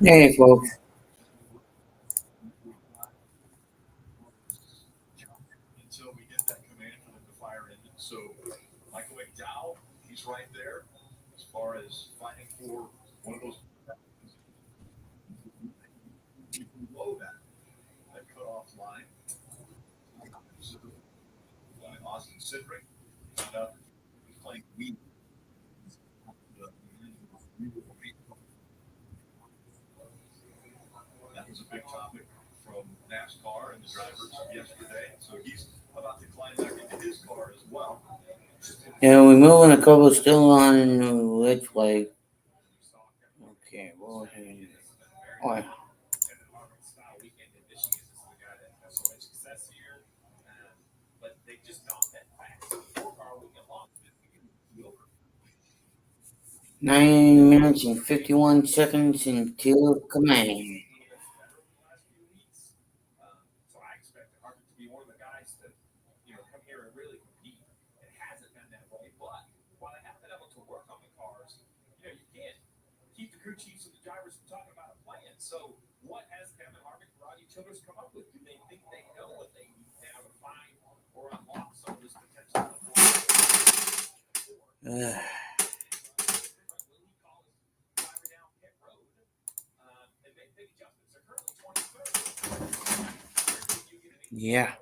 Hey, folks. Yeah, we're moving a couple still on which way. Okay, what was it? Oh, yeah. Nine minutes and 51 seconds until command. Uh, yeah.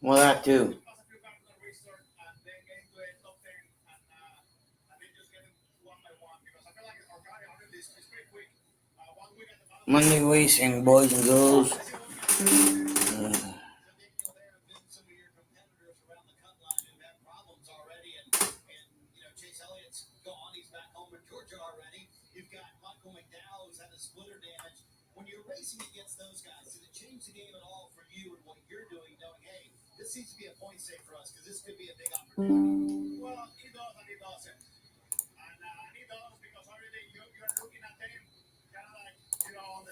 Well, that too. Monday racing, boys and girls. Uh,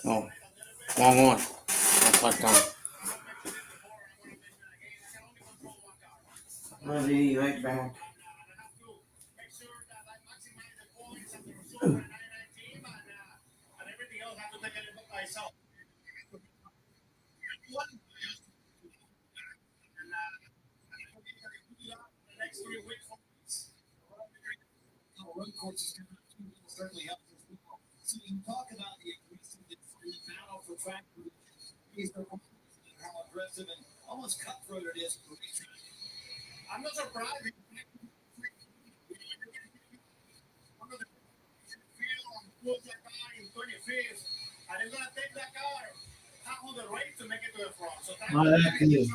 oh, wrong one. I'll click on. I'll be right back. Oh, that too.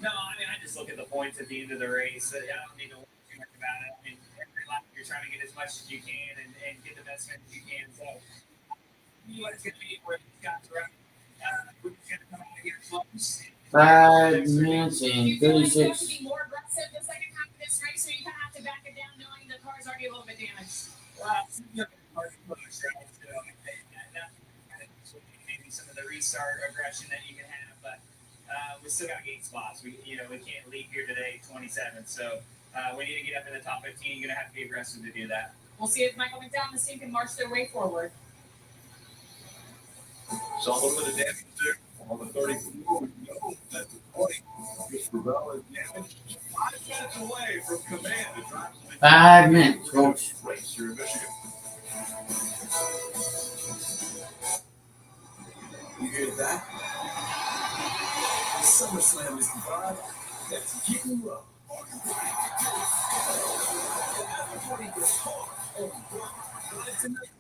No, I mean, I just look at the points at the end of the race. I don't need to worry too much about it. I mean, every lap you're trying to get as much as you can and get the best finish you can. So, you know what it's going to be where these guys are at. We're just going to come out of here close. 5 minutes and 36. Be more aggressive the second half of this race, so you kind of have to back it down, knowing the car's already a little bit damaged. Maybe some of the restart aggression that you can have, but we still got gate spots. We can't leave here today 27th, so we need to get up in the top 15. You're gonna have to be aggressive to do that. We'll see if Michael McDowell and the team can march their way forward. Saw a little bit of damage there on the 34. We know that the 20 Ravel is damaged. 5 minutes away from command to drive 5 minutes, folks. race here in Michigan. You hear that? SummerSlam is the vibe that's keeping you up. Everybody gets hard on the block. But tonight,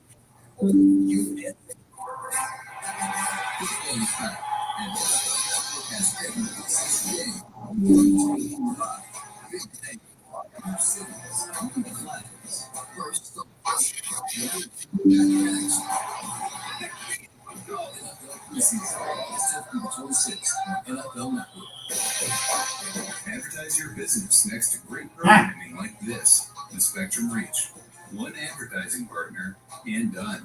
you get it. It's only time. And has every game. Live. Big thing. New cities. New flags. First up. NFL preseason is 26 on NFL Network. Advertise your business next to great programming like this. The Spectrum Reach. One advertising partner and done.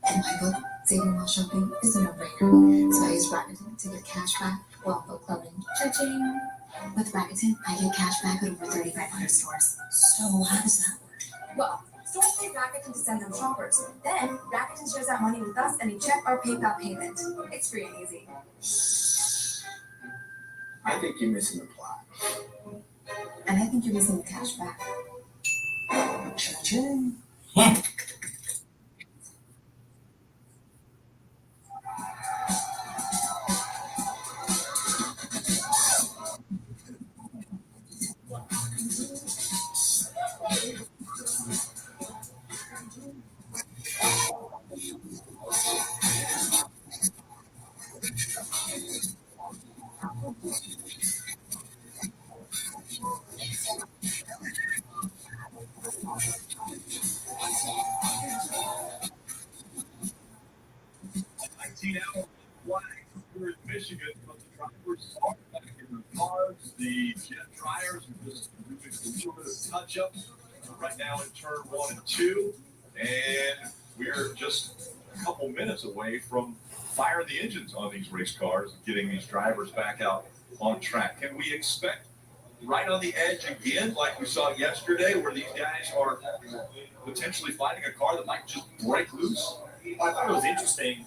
Michael, saving while shopping is a no-brainer. So I use Rakuten to get cash back while go clubbing. Cha-ching! With Rakuten, I get cash back at over 3,500 stores. So how does that work? Well, stores pay Rakuten to send them shoppers. Then, Rakuten shares that money with us and you check our PayPal payment. It's free and easy. I think you're missing the plot. And I think you're missing the cash back. Cha-ching. Here in Michigan, but the drivers are back in the cars. The jet dryers are just doing a little bit of touch-up right now in turn 1 and 2. And we're just a couple minutes away from firing the engines on these race cars and getting these drivers back out on track. Can we expect right on the edge again, like we saw yesterday, where these guys are potentially fighting a car that might just break loose? I thought it was interesting.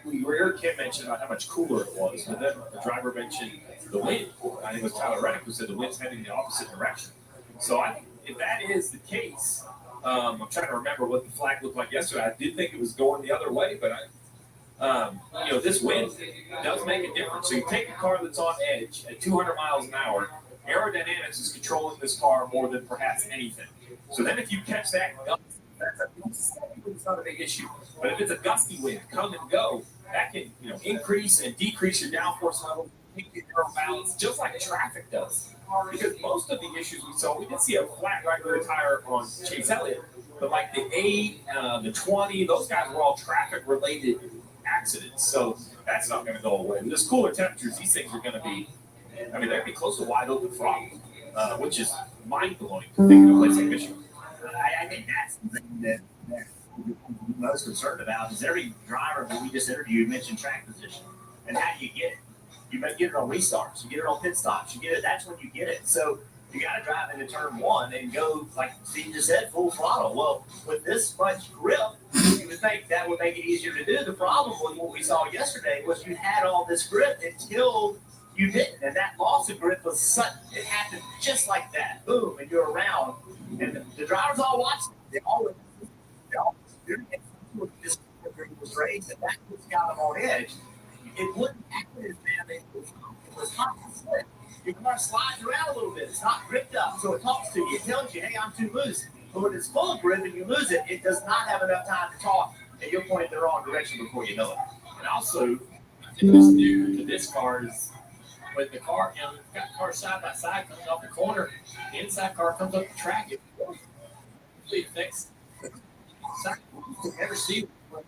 We heard Kim mention about how much cooler it was, but then the driver mentioned the wind. I think it was Tyler Reddick who said the wind's heading in the opposite direction. So I think if that is the case, I'm trying to remember what the flag looked like yesterday. I did think it was going the other way, but this wind does make a difference. So you take a car that's on edge at 200 miles an hour, aerodynamics is controlling this car more than perhaps anything. So then if you catch that gust, it's not a big issue. But if it's a gusty wind, come and go, that can increase and decrease your downforce level, make your balance, just like traffic does. Because most of the issues we saw, we did see a flat right rear tire on Chase Elliott, but like the 8, the 20, those guys were all traffic-related accidents. So that's not going to go away. With this cooler temperatures, these things are going to be, they'd be close to wide open throttle, which is mind-blowing to think of a place like Michigan. I think that's the thing that I'm most concerned about is every driver that we just interviewed mentioned track position. And how do you get it? You get it on restarts. You get it on pit stops. You get it. That's when you get it. So you got to drive into turn 1 and go, like Steve just said, full throttle. Well, with this much grip, you would think that would make it easier to do. The problem with what we saw yesterday was you had all this grip until you didn't. And that loss of grip was sudden. It happened just like that. Boom, and you're around. And the drivers all watched it. They all experienced this race, and that's what's got them on edge. It wouldn't happen as bad as it was hot and slick. Your car slides around a little bit. It's not gripped up, so it talks to you. It tells you, hey, I'm too loose. But when it's full of grip and you lose it, it does not have enough time to talk, and you'll point in the wrong direction before you know it. And also, It was new to this car is when the car, you've got cars side by side coming off the corner, the inside car comes up the track, it really affects the side. You never see when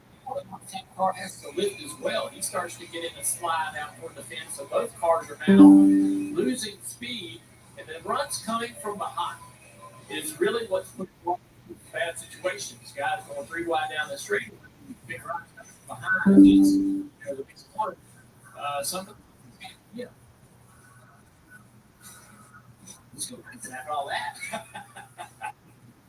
the car has to lift as well. He starts to get in a slide out toward the fence, so both cars are now losing speed, and the runs coming from behind is really what's putting bad situations. Guys going 3 wide down the street, big runs behind, just the big corner. Something, yeah. Let's go after all that.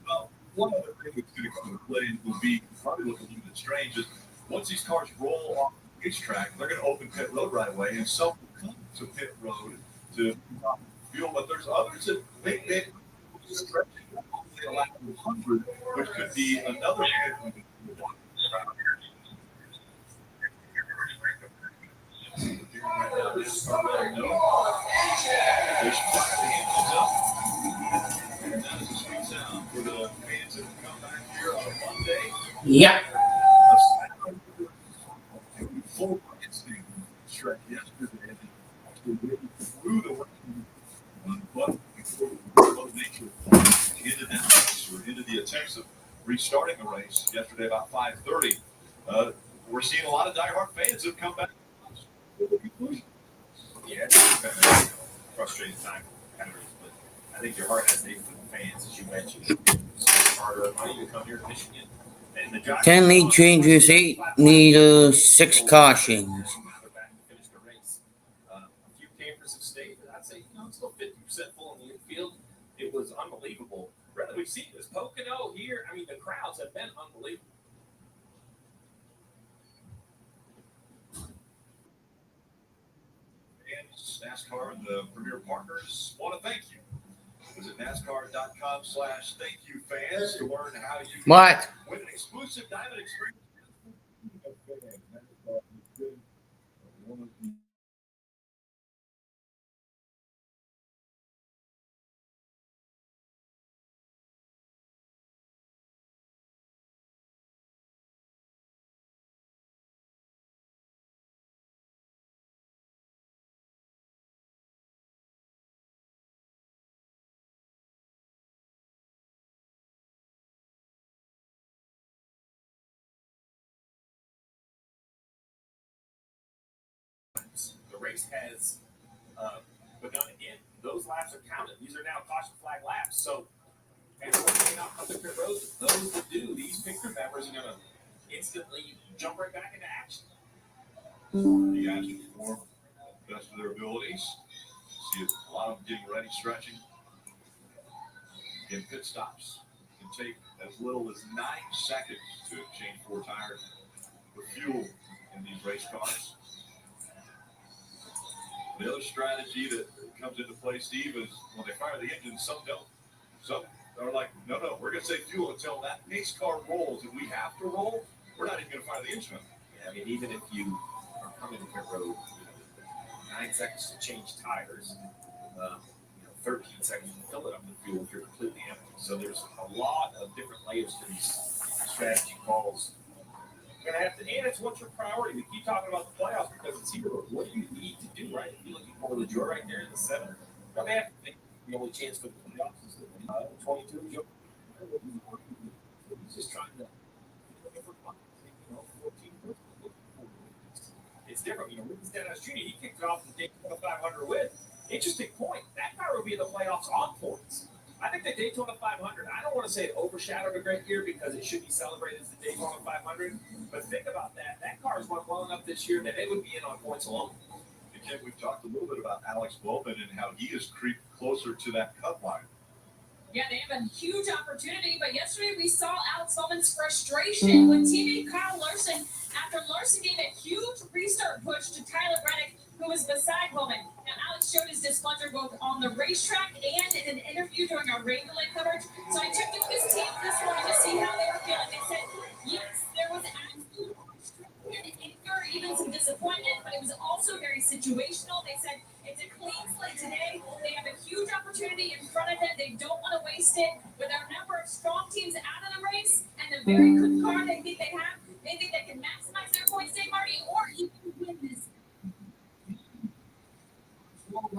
Well, one other thing that's going to come into play will be probably look a little bit strange is once these cars roll off the racetrack, they're going to open pit road right away, and some will come to pit road to fuel. But there's others that they stretching only allow 100, which could be another pit. Right now, NASCAR they should fire the engines up. And that is a sweet sound for the fans that come back here on a Monday. Yep. Full instinct stretch yesterday through the but nature into that race or into the attempts of restarting the race yesterday about 5:30. We're seeing a lot of diehard fans have come back. Yeah, it's been a frustrating time for competitors, but I think your heart has to be for the fans, as you mentioned. It's harder money to come here to Michigan. And the drivers 10 lead changes, 8 leaders, 6 cautions. they're back to finish the race. A few campers have stayed, but I'd say it's still 50% full in the infield. It was unbelievable. Rather, we've seen this Pocono here. I mean, the crowds have been unbelievable. NASCAR and the premier partners want to thank you. Visit NASCAR.com/thank you fans to learn how you What? win an exclusive diamond experience. The race has begun again. Those laps are counted. These are now caution flag laps. So, and we're not up the pit road. Those that do, these picture members are going to instantly jump right back into action. The guys who perform the best of their abilities. See a lot of them getting ready, stretching. Again, pit stops can take as little as 9 seconds to change 4 tires for fuel in these race cars. The other strategy that comes into play, Steve, is when they fire the engine, some don't. Some are like, no, we're going to save fuel until that pace car rolls, and we have to roll. We're not even going to fire the engine. Yeah, I mean, even if you are coming to pit road, 9 seconds to change tires, 13 seconds to fill it up with fuel if you're completely empty. So there's a lot of different layers to these strategy calls. You're gonna have to, and it's what's your priority. We keep talking about the playoffs because it's here. What do you need to do, right? If you're looking for the draw right there in the 7th, you may have to think the only chance for the playoffs is the 22. He's just trying to, 14. It's different. Ricky Stenhouse Jr., he kicked it off the Daytona 500 win. Interesting point. That car would be in the playoffs on points. I think the Daytona 500, I don't want to say it overshadowed a great year because it should be celebrated as the Daytona 500, but think about that. That car has won well enough this year that they would be in on points alone. Again, we've talked a little bit about Alex Bowman and how he has creeped closer to that cut line. Yeah, they have a huge opportunity, but yesterday we saw Alex Bowman's frustration with teammate Kyle Larson after Larson gave a huge restart push to Tyler Reddick, who was beside Bowman. Now, Alex showed his displeasure both on the racetrack and in an interview during our rain delay coverage. So I checked in with his team this morning to see how they were feeling. They said, yes, there was absolute anger, even some disappointment, but it was also very situational. They said it's a clean slate today. They have a huge opportunity in front of them. They don't want to waste it. With our number of strong teams out of the race and the very good car they think they have, they think they can maximize their points, Dave Marty, or even win this.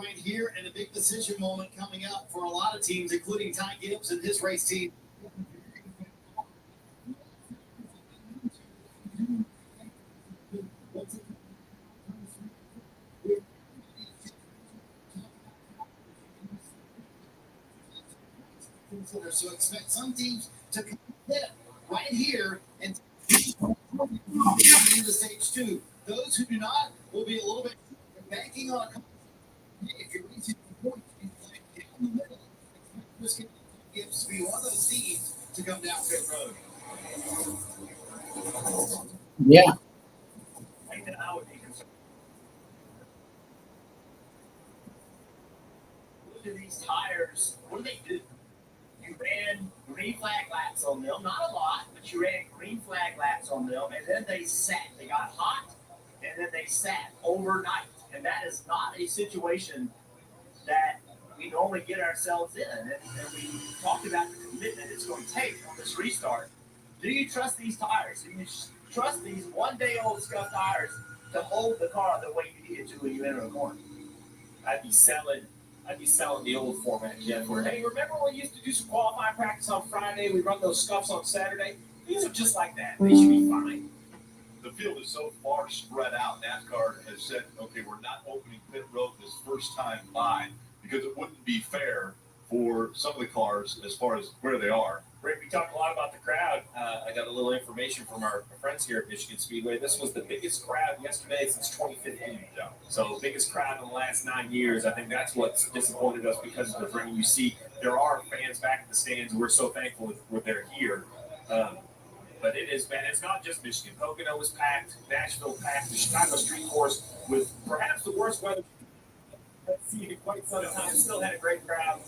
right here, and a big decision moment coming up for a lot of teams, including Ty Gibbs and his race team. So expect some teams to come right here and into stage 2. Those who do not will be a little bit banking on a. If you're reaching the point, down the middle, this gives be one of those teams to come down pit road. Yeah. I would be concerned. Look at these tires. What do they do? You ran green flag laps on them, not a lot, but you ran green flag laps on them, and then they sat. They got hot, and then they sat overnight. And that is not a situation that we normally get ourselves in. And we talked about the commitment it's going to take on this restart. Do you trust these tires? Do you trust these one-day-old scuff tires to hold the car the way you need it to when you enter a corner? I'd be selling the old format, Jeff, where, hey, remember when we used to do some qualifying practice on Friday? We run those scuffs on Saturday. These are just like that. They should be fine. The field is so far spread out. NASCAR has said, okay, we're not opening pit road this first time by because it wouldn't be fair for some of the cars as far as where they are. Rick, we talked a lot about the crowd. I got a little information from our friends here at Michigan Speedway. This was the biggest crowd yesterday since 2015. So biggest crowd in the last 9 years. I think that's what's disappointed us because of the rain. You see, there are fans back in the stands, and we're so thankful they're here. But it has been, it's not just Michigan. Pocono was packed, Nashville packed, the Chicago Street Course with perhaps the worst weather I've seen in quite some time. Still had a great crowd.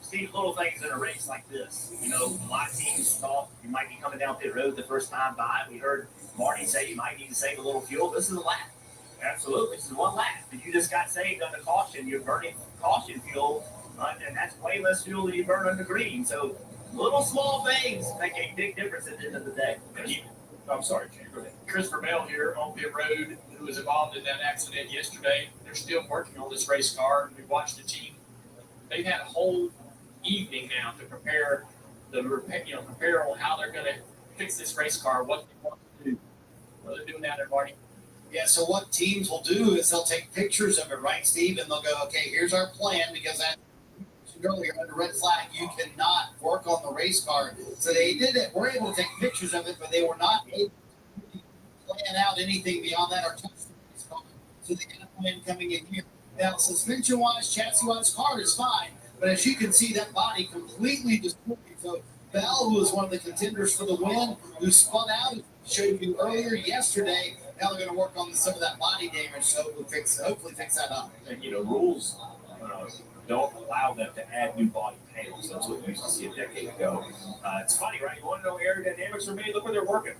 See little things in a race like this. You know, a lot of teams thought you might be coming down pit road the first time by. We heard Marty say you might need to save a little fuel. This is a lap. Absolutely. This is one lap. If you just got saved under caution, you're burning caution fuel, and that's way less fuel than you burn under green. So little small things make a big difference at the end of the day. I'm sorry, Jay, go ahead. Christopher Bell here on pit road, who was involved in that accident yesterday. They're still working on this race car. We watched the team. They've had a whole evening now to prepare prepare on how they're going to fix this race car, what they want to do. What are they doing out there, Marty? Yeah, so what teams will do is they'll take pictures of it, right, Steve? And they'll go, okay, here's our plan, because as I mentioned earlier, under red flag, you cannot work on the race car. So they did it. We're able to take pictures of it, but they were not able to plan out anything beyond that or touch the race car. So they got a plan coming in here. Now, suspension-wise, chassis-wise, car is fine, but as you can see, that body completely destroyed. So Bell, who was one of the contenders for the win, who spun out, showed you earlier yesterday. Now they're going to work on some of that body damage, so hopefully fix that up. And, rules don't allow them to add new body panels. That's what we used to see a decade ago. It's funny, right? You want to know aerodynamics are made? Look where they're working.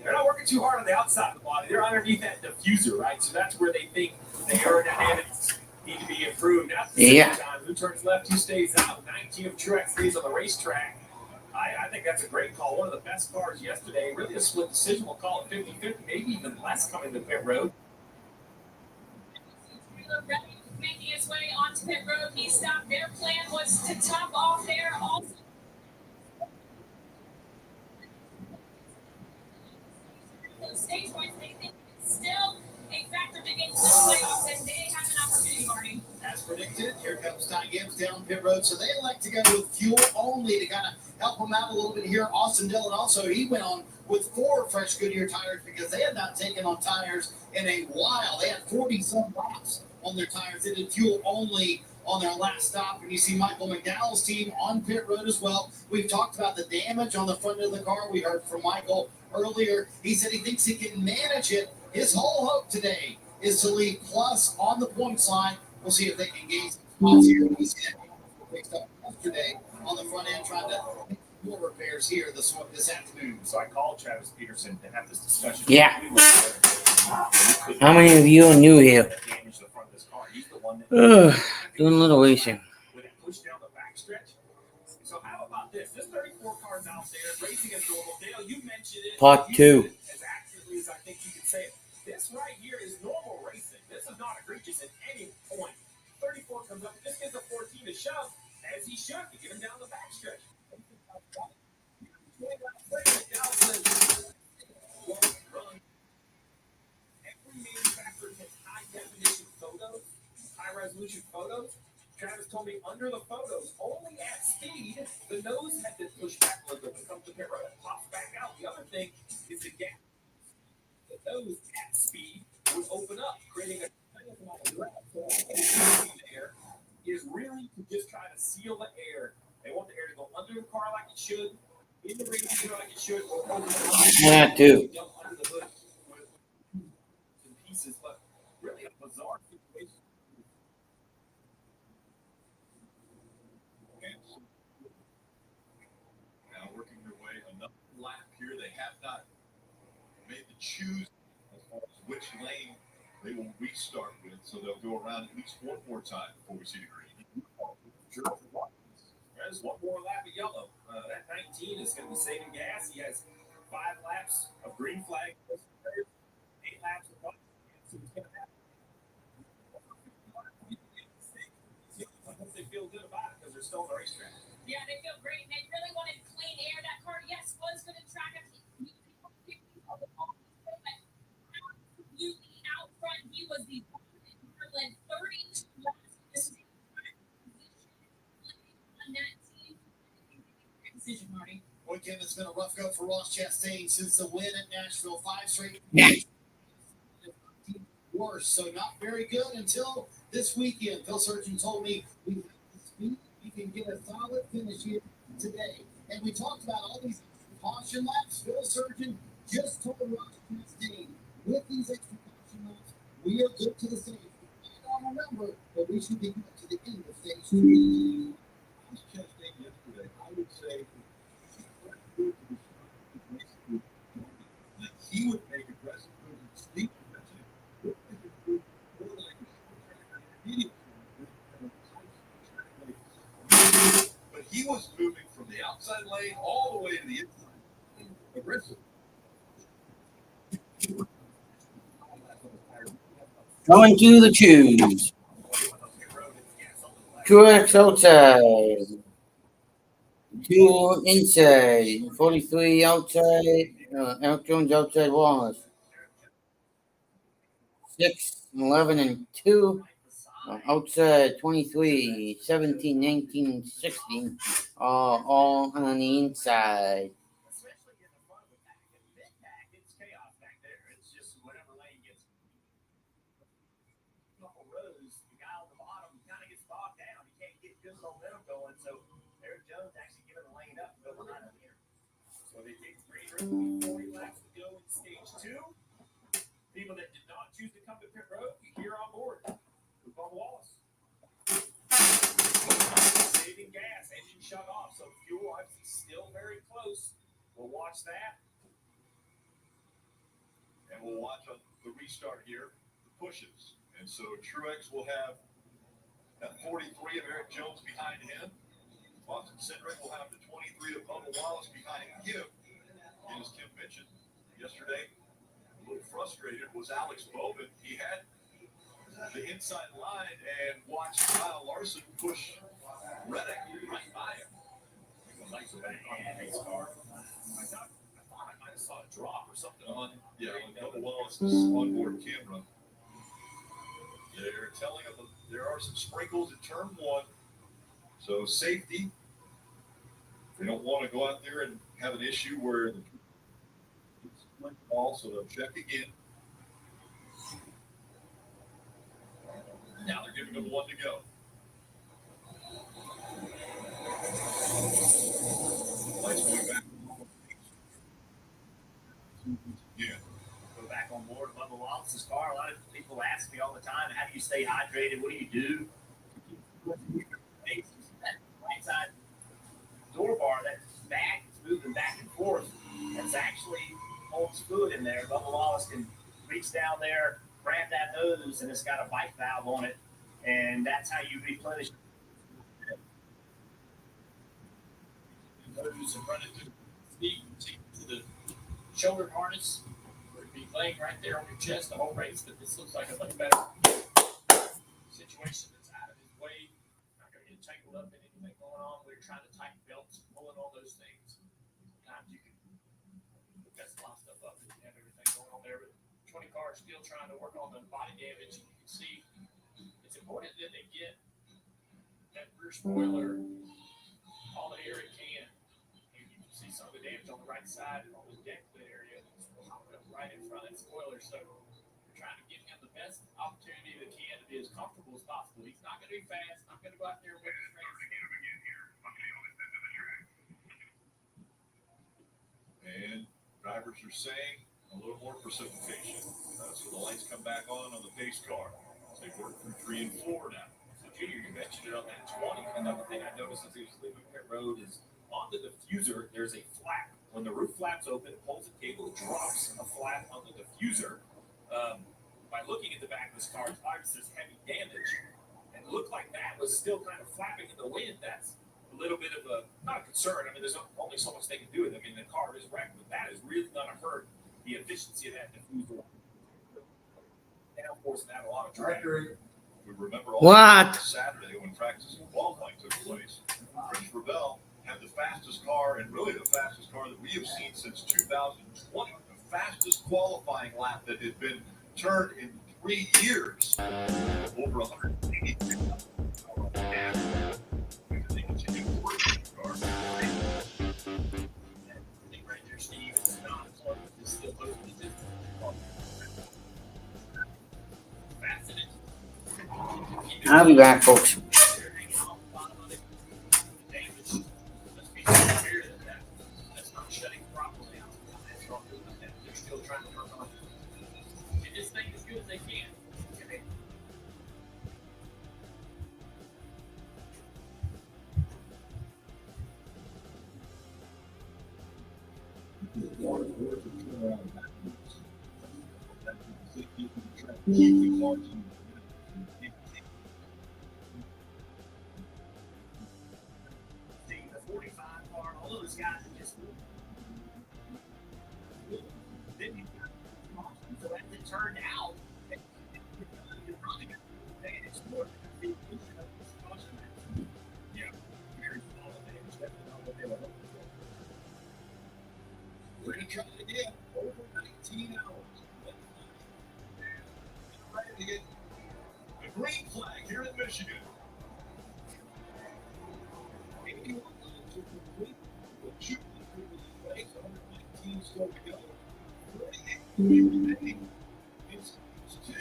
They're not working too hard on the outside of the body. They're underneath that diffuser, right? So that's where they think the aerodynamics need to be improved. Now, at the same time, who turns left, who stays out? 19 of Truex stays on the racetrack. I think that's a great call. One of the best cars yesterday. Really a split decision. We'll call it 50-50, maybe even less coming to pit road. Making his way onto pit road, he stopped. Their plan was to top off there also. Those stage points, they think it's still a factor to get to the playoffs, and they have an opportunity, Marty. As predicted, here comes Ty Gibbs down pit road. So they like to go with fuel only to kind of help them out a little bit here. Austin Dillon also, he went on with 4 fresh Goodyear tires because they had not taken on tires in a while. They had 40-some laps on their tires. They did fuel only on their last stop. And you see Michael McDowell's team on pit road as well. We've talked about the damage on the front of the car. We heard from Michael earlier. He said he thinks he can manage it. His whole hope today is to leave plus on the points line. We'll see if they can gain some spots here. We see that fixed up yesterday on the front end, trying to make more repairs here this afternoon. So I called Travis Peterson to have this discussion. Yeah. How many of you are new here? Doing a little racing. When it pushed down the backstretch. So how about this? There's 34 cars out there racing as normal. Dale, you mentioned it. Part 2. As accurately as I think you can say it. This right here is normal racing. This is not egregious at any point. 34 comes up, just gives a 14 to shove, as he should, to get him down the backstretch. Every manufacturer takes high definition photos, high resolution photos. Travis told me under the photos, only at speed, the nose had been pushed back a little bit. When it comes to pit road, it pops back out. The other thing is the gap. The nose at speed would open up, creating a air is really to just try to seal the air. They want the air to go under the car like it should, in the radiator like it should, or over the Yeah, too. jump under the hood with pieces. But really a bizarre situation. Now working their way another lap here. They have not made the choose as far as which lane they will restart with, so they'll go around at least one more time before we see the green. There's one more lap of yellow. That 19 is going to be saving gas. He has 5 laps of green flag, 8 laps of white. So he's going to have. I hope they feel good about it because they're still on the racetrack. Yeah, they feel great. They really wanted clean air. That car, yes, was going to track it. Absolutely out front. He was the Berlin 32 laps. On that team. Decision, Marty. Boy, Kim, it's been a rough go for Ross Chastain since the win at Nashville. 5 straight. Worse, so not very good until this weekend. Phil Surgeon told me we have the speed. We can get a solid finish here today. And we talked about all these caution laps. Phil Surgeon just told Ross Chastain, with these extra caution laps, we are good to the stage. I don't remember, but we should be good to the end of stage 2. Ross Chastain yesterday, I would say that he would make aggressive moves in steep. But he was moving from the outside lane all the way to the inside. Aggressive. Going to the choose. Truex outside. 2 inside. 43 outside. Eric Jones outside Wallace. 6, 11, and 2. Outside 23, 17, 19, 16. All on the inside. Especially in the front of the pack. In mid-pack, it's chaos back there. It's just whatever lane gets a couple rows. The guy on the bottom kind of gets bogged down. He can't get good momentum going. So Eric Jones actually giving the lane up to go behind him here. So they take 340 laps to go in stage 2. People that did not choose to come to pit road, you're here on board with Bubba Wallace. Saving gas, engine shut off, so fuel obviously still very close. We'll watch that. And we'll watch on the restart here, the pushes. And so Truex will have that 43 of Eric Jones behind him. Austin Cindric will have the 23 of Bubba Wallace behind him. And as Kim mentioned yesterday, a little frustrated was Alex Bowman. He had the inside line and watched Kyle Larson push Reddick right by him. Lights are back on the NASCAR. I thought I might have saw a drop or something on. Yeah, on Bubba Wallace's onboard camera. They're telling him there are some sprinkles in turn 1. So safety. They don't want to go out there and have an issue where the ball, so they'll check again. Now they're giving them 1 to go. Lights going back. Yeah. Go back on board Bubba Wallace's car. A lot of people ask me all the time, how do you stay hydrated? What do you do? That right side door bar, that back is moving back and forth. That's actually holds fluid in there. Bubba Wallace can reach down there, grab that hose, and it's got a bike valve on it. And that's how you replenish the hose and run it through the shoulder harness. Where it'd be laying right there on your chest the whole race, but this looks like a much better situation that's out of his way. Not going to get tangled up in anything going on. We're trying to tighten belts, pulling all those things. Sometimes you can mess a lot of stuff up if you have everything going on there, but 20 cars still trying to work on the body damage. You can see it's important that they get that rear spoiler all the air it can. And you can see some of the damage on the right side and on the deck lid area. It's popping up right in front of that spoiler. So we're trying to give him the best opportunity they can to be as comfortable as possible. He's not going to be fast. Not going to go out there and win his race. And drivers are saying a little more precipitation. So the lights come back on the pace car. They work through 3 and 4 now. So, Junior, you mentioned it on that 20. Another thing I noticed as he was leaving pit road is on the diffuser, there's a flap. When the roof flaps open, it pulls the cable, it drops a flap on the diffuser. By looking at the back of this car, it's obviously heavy damage. And it looked like that was still kind of flapping in the wind. That's a little bit of not a concern. I mean, there's only so much they can do with it. I mean, the car is wrecked, but that is really going to hurt the efficiency of that diffuser. Downforce and have a lot of drag. We remember What? Saturday when practice and qualifying took place. Chris Rebel had the fastest car, and really the fastest car that we have seen since 2020. The fastest qualifying lap that had been turned in 3 years. Over 180. And they continue to work on the car. Right there, Steve. It's not as hard as it's still close to the distance. I'll be back, folks. That's not shutting properly out. They're still trying to work on it. Get this thing as good as they can. The 45 car, all those guys are just didn't so as it turned out, yeah, very small damage. That's not what they were looking for. We're going to try it again. Over 19 hours. Ready to get the green flag here in Michigan. 81 laps to complete. The 2 race, 119 still to go. 48 remaining. It's 2.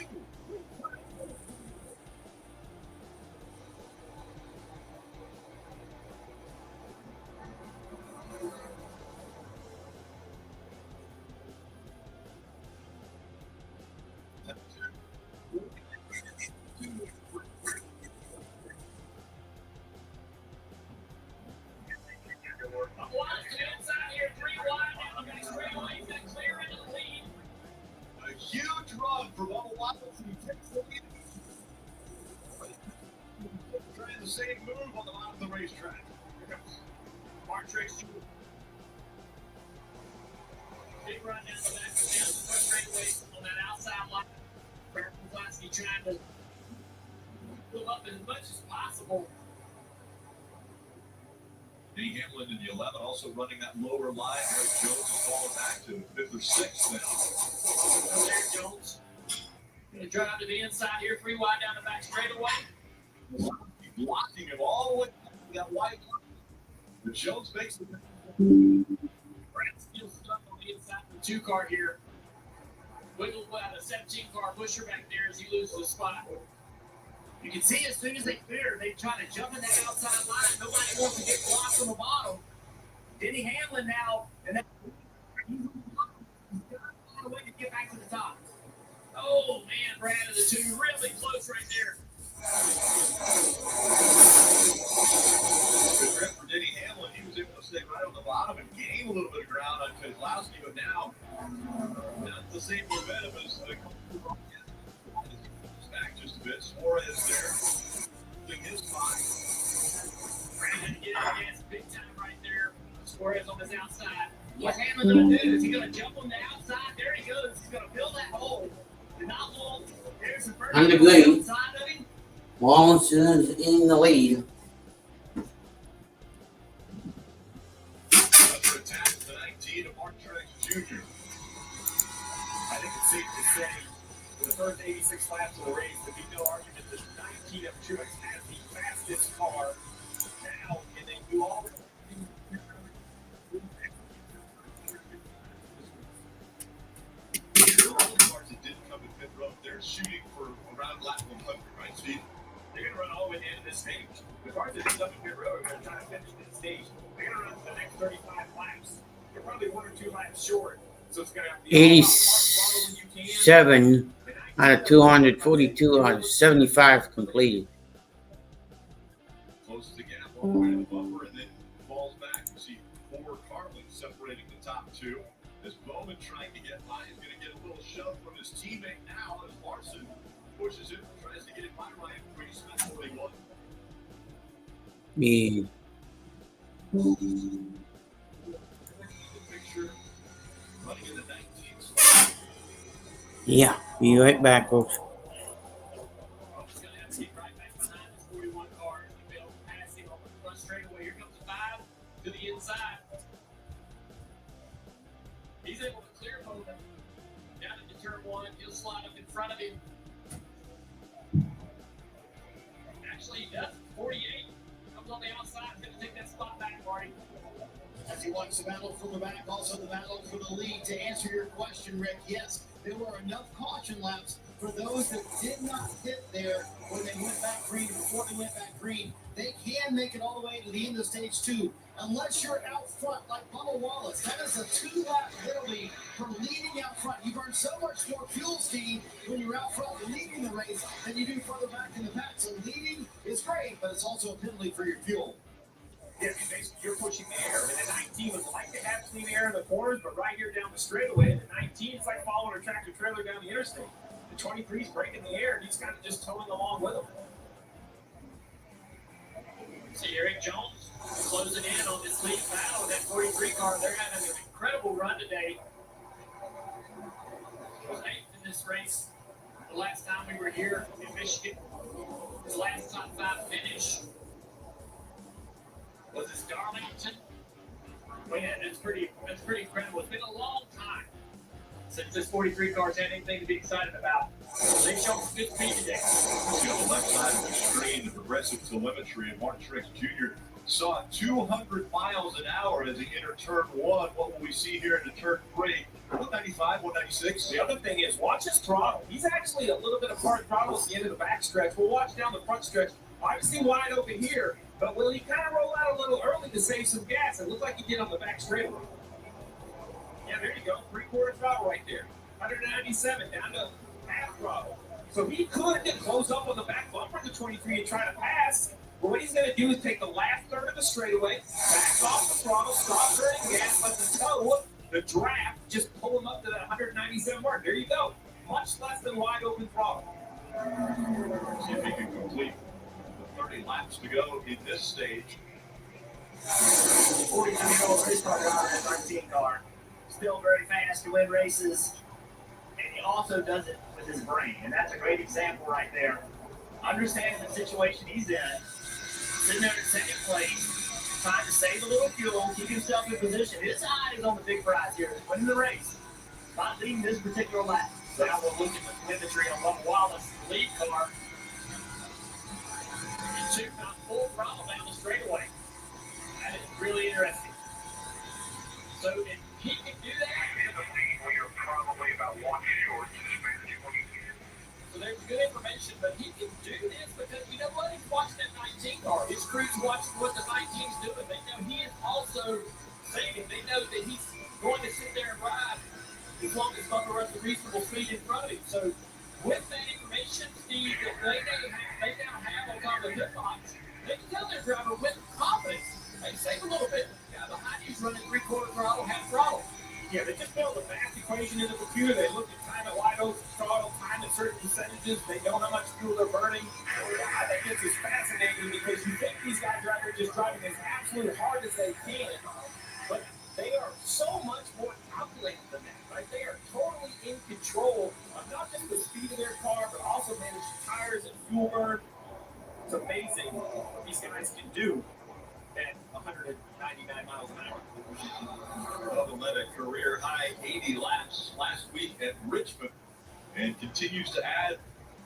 A huge run for Bubba Wallace, and he takes the lead. Trying the same move on the bottom of the racetrack. Mark Trace Jr. Big run down the back, down the front straightaway on that outside line. Brad Kozlowski trying to pull up as much as possible. Denny Hamlin in the 11, also running that lower line. Eric Jones is falling back to 5th or 6th now. There's Jones. Going to drive to the inside here, 3 wide down the back straightaway. Blocking him all the way back to that white line. But Jones makes it. Brad's still stuck on the inside of the 2 car here. Wiggle out a 17 car pusher back there as he loses the spot. You can see as soon as they clear, they try to jump in that outside line. Nobody wants to get blocked on the bottom. Denny Hamlin now, and that's a way to get back to the top. Oh man, Brad of the 2, really close right there. Good rep for Denny Hamlin. He was able to stay right on the bottom and gain a little bit of ground on Kozlowski, but now not the same momentum as the back just a bit. Suarez there, doing his spot. Brad had to get in gas big time right there. Suarez on his outside. What's Hamlin going to do? Is he going to jump on the outside? There he goes. He's going to build On the green. Wallace is in the lead. Another attack to the 19 of Mark Truex Jr. I think it's safe to say, for the first 86 laps of the race, there'd be no argument that 19 of Truex has the fastest car. Now, can they do all the All the cars that didn't come in pit road, they're shooting for around lap 100, right, Steve? They're going to run all the way to the end of this stage. The cars that didn't come in pit road are going to try to finish this stage. They're going to run the next 35 laps. They're probably 1 or 2 laps short. So it's going to have to be 87 out of 242 out of 75 completed. Closes the gap all the way to the bumper and then falls back. You see 4 car lengths separating the top 2. As Bowman trying to get by is going to get a little shove from his teammate now as Larson pushes him, tries to get it by Ryan Priest at 41. Yeah. The picture running in the 19th. Yeah, be right back, folks. He's going to have to get right back behind this 41 car. He'll be able to pass him on the front straightaway. Here comes 5 to the inside. He's able to clear Bowman down into turn 1. He'll slide up in front of him. Actually, he does. 48 comes on the outside. He's going to take that spot back, Marty. As you watch the battle from the back, also the battle for the lead. To answer your question, Rick, yes, there were enough caution laps for those that did not hit there when they went back green, before they went back green. They can make it all the way to the end of stage 2. Unless you're out front like Bubba Wallace. That is a 2-lap penalty for leading out front. You burn so much more fuel, Steve, when you're out front leading the race than you do further back in the pack. So leading is great, but it's also a penalty for your fuel. Yeah, basically you're pushing the air. And the 19 would like to have clean air in the corners, but right here down the straightaway, the 19 is like following a tractor trailer down the interstate. The 23 is breaking the air, and he's kind of just towing along with them. See Eric Jones closing in on this lead battle with that 43 car. They're having an incredible run today. Was 8th in this race the last time we were here in Michigan. His last top 5 finish was his Darlington. Well, yeah, that's pretty incredible. It's been a long time since this 43 car's had anything to be excited about. They showed some good speed today. See on the left side of the screen, the progressive telemetry, and Mark Truex Jr. saw 200 miles an hour as he entered turn 1. What will we see here into turn 3? 195, 196. The other thing is, watch his throttle. He's actually a little bit apart throttle at the end of the back stretch. We'll watch down the front stretch. Obviously wide open here, but will he kind of roll out a little early to save some gas? It looked like he did on the back straightaway. Yeah, there you go. 3/4 throttle right there. 197 down to half throttle. So he could close up on the back bumper of the 23 and try to pass. But what he's going to do is take the last third of the straightaway, back off the throttle, stop burning gas, let the toe, the draft, just pull him up to that 197 mark. There you go. Much less than wide open throttle. See if he can complete the 30 laps to go in this stage. 42-year-old race car driver, that 19 car. Still very fast to win races. And he also does it with his brain. And that's a great example right there. Understands the situation he's in. Sitting there in second place. Trying to save a little fuel, keep himself in position. His eye is on the big prize here. Winning the race. Not leading this particular lap. So now we'll look at the telemetry on Bubba Wallace, the lead car. He's shooting out full throttle down the straightaway. That is really interesting. So if he can do that, We are probably about 1 short. so there's good information, but he can do this because you know what? He's watching that 19 car. His crew's watching what the 19's doing. They know he is also saving. They know that he's going to sit there and ride as long as Bubba runs a reasonable speed in front of him. So with that information, Steve, that they now have on top of the hitbox, they can tell their driver with confidence, hey, save a little bit. The guy behind you's running 3/4 throttle, half throttle. Yeah, they just built a fast equation in the computer. They look at time at wide open throttle, time at certain percentages. They know how much fuel they're burning. I think this is fascinating because you think these guys out there just driving as absolutely hard as they can, but they are so much more calculated than that, right? They are totally in control of not just the speed speed of their car, but also manage tires and fuel burn. It's amazing what these guys can do at 199 miles an hour. Bubba led a career high 80 laps last week at Richmond and continues to add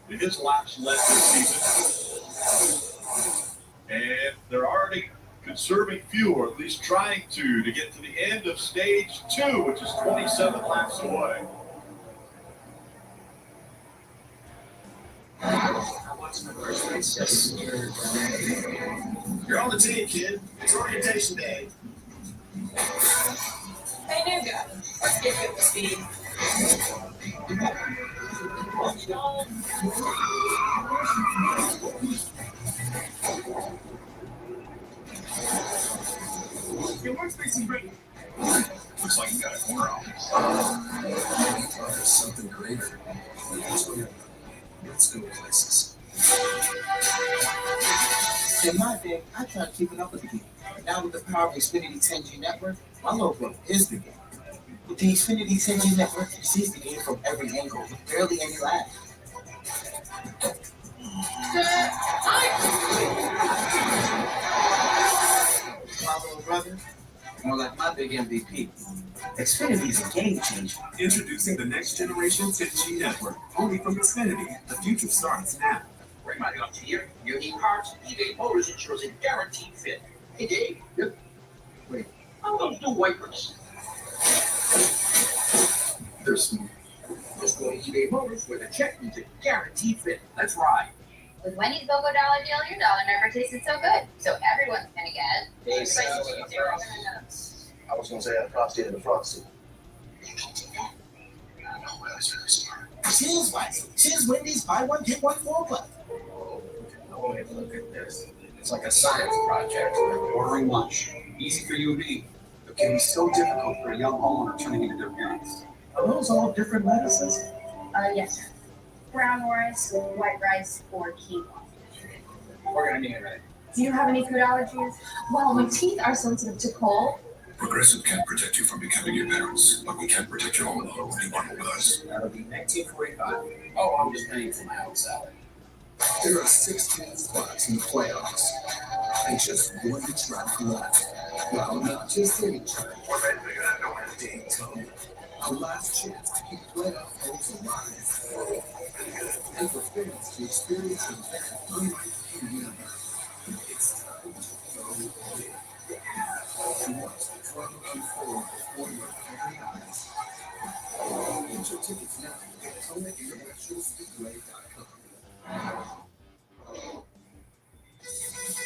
to his laps led this season. And they're already conserving fuel, or at least trying to get to the end of stage 2, which is 27 laps away. I watched my first race just You're on the team, kid. It's orientation day. Hey, new guy. Let's get you up to speed. Your workspace is ready. Looks like you got a corner office. There's something greater. Let's go places. In my day, I tried keeping up with the game. Now with the power of the Xfinity 10G network, my little brother is the game. With the Xfinity 10G network, he sees the game from every angle with barely any lag. My little brother, more like my big MVP. Xfinity is a game changer. Introducing the next generation 10G network, only from Xfinity. The future starts now. Bring my up to here. You need parts, eBay Motors ensures a guaranteed fit. Hey, Dave. Yep. Wait. How those new wipers? They're smooth. Just go to eBay Motors where the check means a guaranteed fit. Let's ride. With Wendy's BOGO dollar deal, your dollar never tasted so good. So everyone's gonna get Hey, spicy Sal, chicken zero and nuts. I was gonna say I props in the front seat. You can do that. No, that's very smart. Cheers, Wax. Cheers, Wendy's. Buy one, get one for $1. Oh, hey, look at this. It's like a science project. Ordering lunch. Easy for you and me. It can be so difficult for a young homeowner turning into their parents. Are those all different medicines? Yes, sir. Brown rice, white rice, or quinoa. We're gonna need it, right? Do you have any food allergies? Well, my teeth are sensitive to cold. Progressive can't protect you from becoming your parents, but we can protect your home when you bundle with us. That'll be $19.45. Oh, I'm just paying for my own salad. There are 16 spots in the playoffs, and just one track left. Well, not just any track. Daytona. A last chance to keep playoff hopes alive. And for fans to experience an event unlike any other. It's time to go big. To watch the drama unfold before your very eyes. Get your tickets now at DaytonaInternationalSpeedway.com.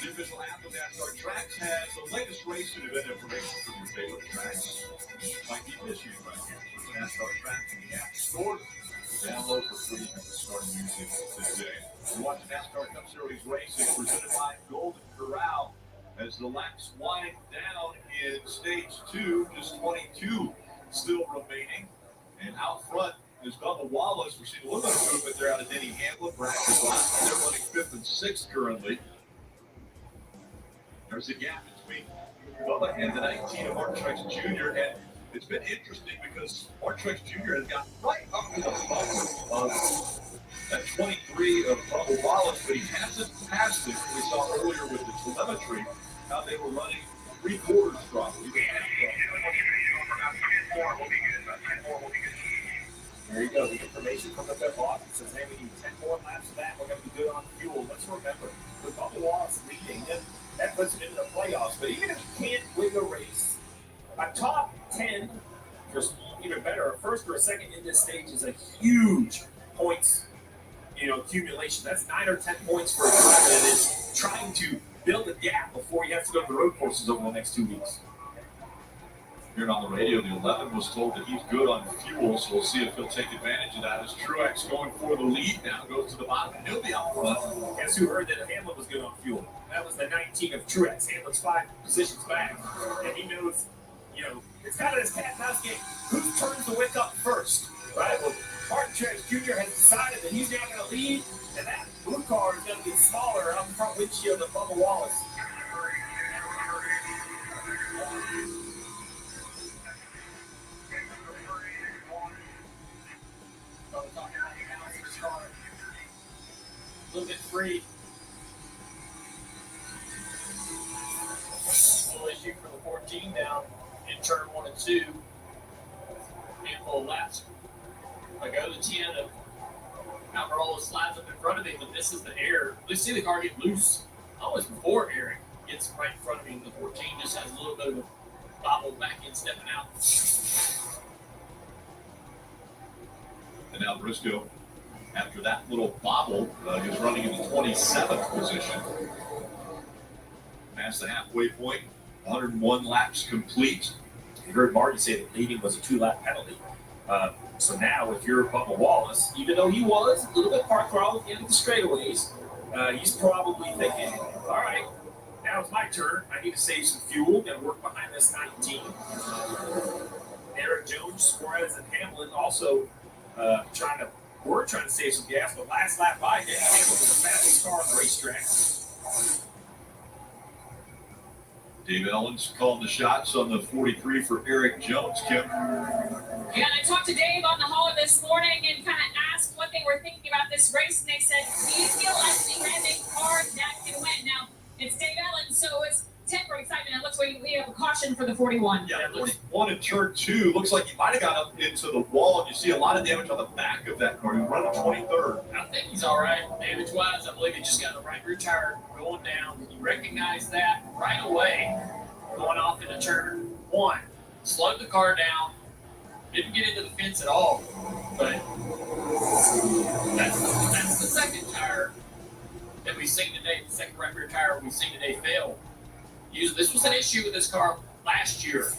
The official app of NASCAR Tracks has the latest race and event information from your favorite tracks. Might be issued right here. NASCAR Tracks in the App Store. Download for free and start using today. We're watching NASCAR Cup Series racing presented by Golden Corral as the laps wind down in stage 2. Just 22 still remaining. And out front is Bubba Wallace. We're seeing a little bit of movement there out of Denny Hamlin. Braxton Watson, they're running 5th and 6th currently. There's a gap between Bubba and the 19 of Mark Truex Jr. And it's been interesting because Mark Truex Jr. has gotten right up to the bumper of that 23 of Bubba Wallace, but he hasn't passed it. We saw earlier with the telemetry how they were running 3/4 strong. There you go. The information from the pit boss says, hey, we need 10 more laps of that. We're going to be good on fuel. Let's remember, with Bubba Wallace leading, that puts him into the playoffs. But even if you can't win the race, a top 10, just even better, a first or a second in this stage is a huge points, accumulation. That's 9 or 10 points for a driver that is trying to build a gap before you have to go to the road courses over the next 2 weeks. Hearing on the radio, the 11 was told that he's good on fuel, so we'll see if he'll take advantage of that as Truex going for the lead now, goes to the bottom, and he'll be out front. Guess who heard that Hamlin was good on fuel? That was the 19 of Truex. Hamlin's 5 positions back, and he knows, it's kind of this cat and mouse game. Who turns the wick up first, right? Well, Martin Truex Jr. has decided that he's now going to lead, and that blue car is going to be smaller on the front windshield of Bubba Wallace. little bit free. Little issue for the 14 down in turn 1 and 2. Handful of laps. I go to 10 of Alvarola slides up in front of him, and this is the air. Let's see the car get loose almost before Eric gets right in front of him. The 14 just has a little bit of a bobble back in, stepping out. And now Briscoe, after that little bobble, is running in the 27th position. Past the halfway point, 101 laps complete. You heard Marty say that leading was a 2-lap penalty. So now, if you're Bubba Wallace, even though he was a little bit park throttle at the end of the straightaways, he's probably thinking, all right, now it's my turn. I need to save some fuel and work behind this 19. Eric Jones, Suarez, and Hamlin also trying to save some gas, but last lap by, Hamlin was the fastest car on the racetrack. David Owens calling the shots on the 43 for Eric Jones, Kim. Yeah, and I talked to Dave on the hauler this morning and kind of asked what they were thinking about this race, and they said, do you feel like we have a car that can win? Now, it's Dave Ellen, so it's temporary excitement. It looks like we have a caution for the 41. Yeah, 41 in turn 2. Looks like he might have got up into the wall, and you see a lot of damage on the back of that car. He's running 23rd. I think he's all right. Damage-wise, I believe he just got the right rear tire going down. You recognize that right away going off into turn 1. Slowed the car down. Didn't get into the fence at all. But that's the second tire that we've seen today, the second right rear tire we've seen today fail. This was an issue with this car last year.